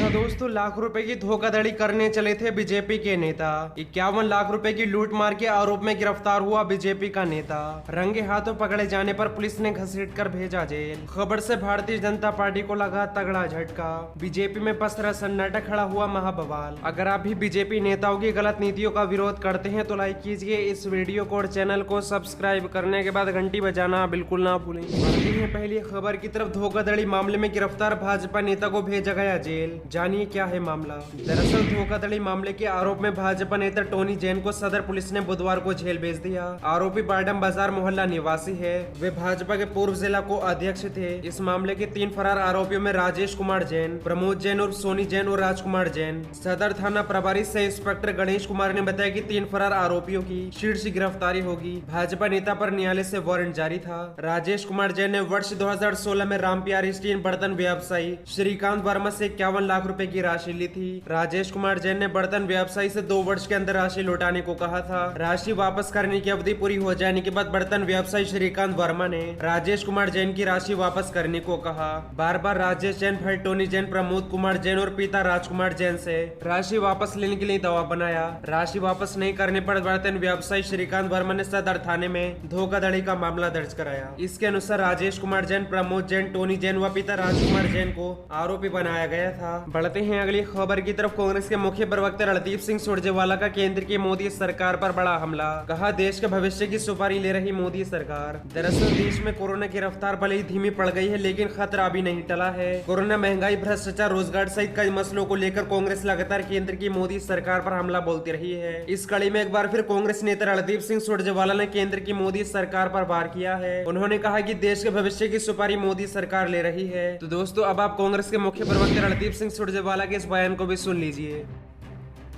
तो दोस्तों लाख रुपए की धोखाधड़ी करने चले थे बीजेपी के नेता। 51 लाख रुपए की लूट मार के आरोप में गिरफ्तार हुआ बीजेपी का नेता। रंगे हाथों पकड़े जाने पर पुलिस ने घसीट कर भेजा जेल। खबर से भारतीय जनता पार्टी को लगा तगड़ा झटका। बीजेपी में पसरा सन्नाटा, खड़ा हुआ महाबवाल। अगर आप भी बीजेपी नेताओं की गलत नीतियों का विरोध करते हैं तो लाइक कीजिए इस वीडियो को और चैनल को सब्सक्राइब करने के बाद घंटी बजाना बिल्कुल ना भूलें। बढ़ते हैं पहली खबर की तरफ। धोखाधड़ी मामले में गिरफ्तार भाजपा नेता को भेजा गया जेल। जानिए क्या है मामला। दरअसल धोखाधड़ी मामले के आरोप में भाजपा नेता टोनी जैन को सदर पुलिस ने बुधवार को जेल भेज दिया। आरोपी बाडम बाजार मोहल्ला निवासी है। वे भाजपा के पूर्व जिला को अध्यक्ष थे। इस मामले के 3 फरार आरोपियों में राजेश कुमार जैन, प्रमोद जैन और सोनी जैन और राजकुमार जैन। सदर थाना प्रभारी सह इंस्पेक्टर गणेश कुमार ने बताया कि 3 फरार आरोपियों की शीर्ष गिरफ्तारी होगी। भाजपा नेता पर न्यायालय से वारंट जारी था। राजेश कुमार जैन ने वर्ष 2016 में रामप्यार स्टील बर्तन व्यवसायी श्रीकांत वर्मा से 51 लाख रुपए की राशि ली थी। राजेश कुमार जैन ने बर्तन व्यवसायी से 2 वर्ष के अंदर राशि लौटाने को कहा था। राशि वापस करने की अवधि पूरी हो जाने के बाद बर्तन व्यवसायी श्रीकांत वर्मा ने राजेश कुमार जैन की राशि वापस करने को कहा। बार बार राजेश जैन, भाई टोनी जैन, प्रमोद कुमार जैन और पिता राजकुमार जैन से राशि वापस लेने के लिए दबाव बनाया। राशि वापस नहीं करने पर बर्तन व्यवसायी श्रीकांत वर्मा ने सदर थाने में धोखाधड़ी का मामला दर्ज कराया। इसके अनुसार राजेश कुमार जैन, प्रमोद जैन, टोनी जैन व पिता राजकुमार जैन को आरोपी बनाया गया था। बढ़ते हैं अगली खबर की तरफ। कांग्रेस के मुख्य प्रवक्ता रणदीप सिंह सुरजेवाला का केंद्र की मोदी सरकार पर बड़ा हमला। कहा देश के भविष्य की सुपारी ले रही मोदी सरकार। दरअसल देश में कोरोना की रफ्तार भले ही धीमी पड़ गई है लेकिन खतरा अभी नहीं टला है। कोरोना, महंगाई, भ्रष्टाचार, रोजगार सहित कई मसलों को लेकर कांग्रेस लगातार केंद्र की मोदी सरकार पर हमला बोलती रही है। इस कड़ी में एक बार फिर कांग्रेस नेता रणदीप सिंह सुरजेवाला ने केंद्र की मोदी सरकार पर वार किया है। उन्होंने कहा कि देश के भविष्य की सुपारी मोदी सरकार ले रही है। तो दोस्तों अब आप कांग्रेस के मुख्य प्रवक्ता रणदीप सिंह सुरजेवाला के इस बयान को भी सुन लीजिए।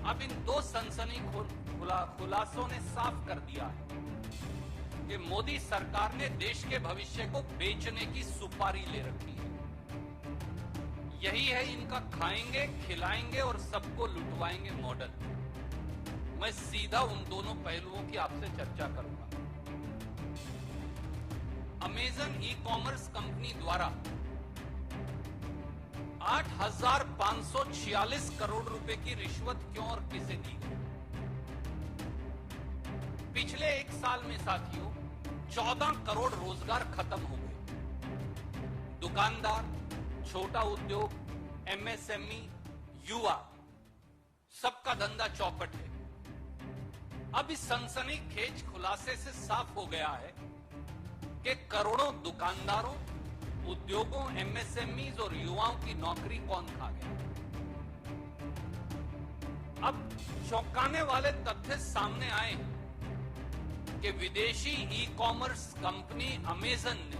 अब इन 2 सनसनी खुलासों ने साफ कर दिया है कि मोदी सरकार ने देश के भविष्य को बेचने की सुपारी ले रखी है। यही है इनका खाएंगे, खिलाएंगे और सबको लुटवाएंगे मॉडल। मैं सीधा उन दोनों पहलुओं की आपसे चर्चा करूंगा। अमेजन ई-कॉमर्स कंपनी द्वारा 8,546 करोड़ रुपए की रिश्वत क्यों और किसे दी गई? पिछले 1 साल में साथियों 14 करोड़ रोजगार खत्म हो गए। दुकानदार, छोटा उद्योग, एमएसएमई, युवा, सबका धंधा चौपट है। अब इस सनसनीखेज खुलासे से साफ हो गया है कि करोड़ों दुकानदारों, उद्योगों, एमएसएमईज और युवाओं की नौकरी कौन खा गया। अब चौंकाने वाले तथ्य सामने आए कि विदेशी ई-कॉमर्स कंपनी अमेजन ने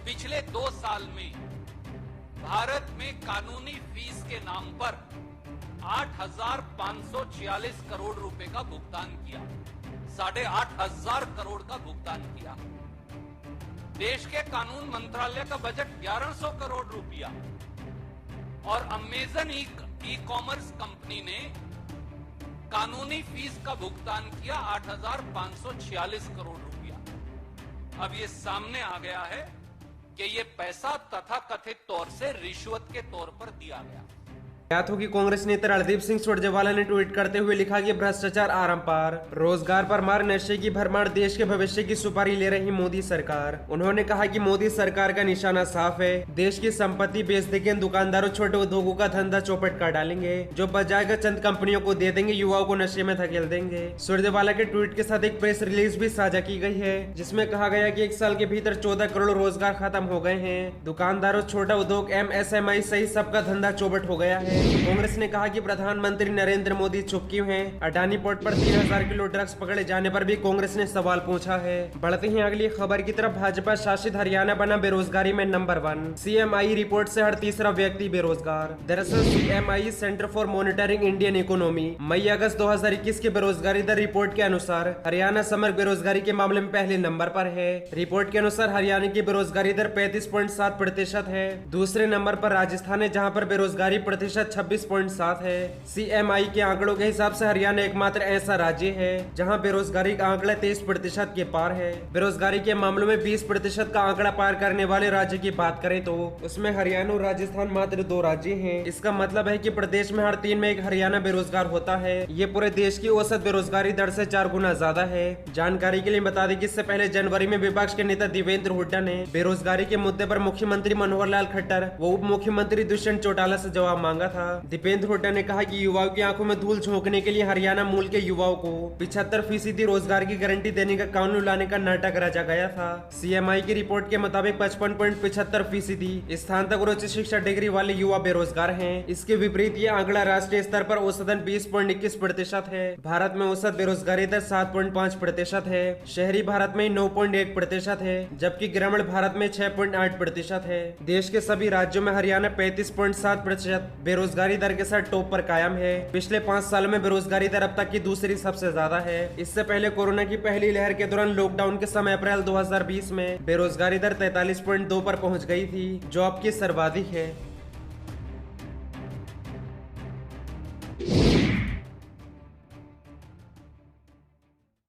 पिछले 2 साल में भारत में कानूनी फीस के नाम पर 8,546 करोड़ रुपए का भुगतान किया। 8,500 करोड़ का भुगतान किया। देश के कानून मंत्रालय का बजट 1100 करोड़ रुपया और अमेजन ई-कॉमर्स कंपनी ने कानूनी फीस का भुगतान किया 8,546 करोड़ रुपया। अब ये सामने आ गया है कि ये पैसा तथाकथित तौर से रिश्वत के तौर पर दिया गया। याद होगी कांग्रेस नेता रणदीप सिंह सुरजेवाला ने ट्वीट करते हुए लिखा कि भ्रष्टाचार आरंपार, रोजगार पर मार, नशे की भरमार, देश के भविष्य की सुपारी ले रही मोदी सरकार। उन्होंने कहा कि मोदी सरकार का निशाना साफ है। देश की संपत्ति बेच देंगे, दुकानदारों, छोटे उद्योगों का धंधा चौपट कर डालेंगे, जो बजाएगा चंद कंपनियों को दे देंगे, युवाओं को नशे में धकेल देंगे। सुरजेवाला के ट्वीट के साथ एक प्रेस रिलीज भी साझा की गई है जिसमें कहा गया कि 1 साल के भीतर 14 करोड़ रोजगार खत्म हो गए हैं। दुकानदारों, छोटा उद्योग, एमएसएमई सहित सबका धंधा चौपट हो गया है। कांग्रेस ने कहा कि प्रधानमंत्री नरेंद्र मोदी चुप क्यों हैं? अडानी पोर्ट पर 3,000 किलो ड्रग्स पकड़े जाने पर भी कांग्रेस ने सवाल पूछा है। बढ़ते हैं अगली खबर की तरफ। भाजपा शासित हरियाणा बना बेरोजगारी में नंबर 1। सीएमआई रिपोर्ट से हर तीसरा व्यक्ति बेरोजगार। दरअसल CMI centre for monitoring Indian economy मई-अगस्त 2021 के बेरोजगारी दर रिपोर्ट के अनुसार हरियाणा समग्र बेरोजगारी के मामले में पहले नंबर पर है। रिपोर्ट के अनुसार हरियाणा की बेरोजगारी दर 35.7% है। दूसरे नंबर पर राजस्थान है जहाँ पर बेरोजगारी प्रतिशत प्रतिशत 26.7 है। CMI के आंकड़ों के हिसाब से हरियाणा एकमात्र ऐसा राज्य है जहां बेरोजगारी का आंकड़ा 23% के पार है। बेरोजगारी के मामलों में 20% का आंकड़ा पार करने वाले राज्य की बात करें तो उसमें हरियाणा और राजस्थान मात्र 2 राज्य हैं। इसका मतलब है कि प्रदेश में हर 3 में एक हरियाणा बेरोजगार होता है। ये पूरे देश की औसत बेरोजगारी दर से 4 गुना ज्यादा है। जानकारी के लिए बता दें कि इससे पहले जनवरी में विपक्ष के नेता देवेंद्र हुड्डा ने बेरोजगारी के मुद्दे पर मुख्यमंत्री मनोहर लाल खट्टर व उप मुख्यमंत्री दुष्यंत चौटाला से जवाब मांगा था। दीपेंद्र हुड्डा ने कहा कि युवाओं की आंखों में धूल झोंकने के लिए हरियाणा मूल के युवाओं को 75% रोजगार की गारंटी देने का कानून लाने का नाटक रचा गया था। CMI की रिपोर्ट के मुताबिक 55.75% स्थान तक उच्च शिक्षा डिग्री वाले युवा बेरोजगार हैं। इसके विपरीत ये आंकड़ा राष्ट्रीय स्तर पर औसतन 20.21% है। भारत में औसत बेरोजगारी दर 7.5% है। शहरी भारत में 9.1% है, जबकि ग्रामीण भारत में 6.8% है। देश के सभी राज्यों में हरियाणा 35.7% बेरोजगारी दर के साथ टॉप पर कायम है। पिछले 5 सालों में बेरोजगारी दर अब तक की दूसरी सबसे ज्यादा है। इससे पहले कोरोना की पहली लहर के दौरान लॉकडाउन के समय अप्रैल 2020 में बेरोजगारी दर 43.2 पर पहुंच गई थी, जो अब की सर्वाधिक है।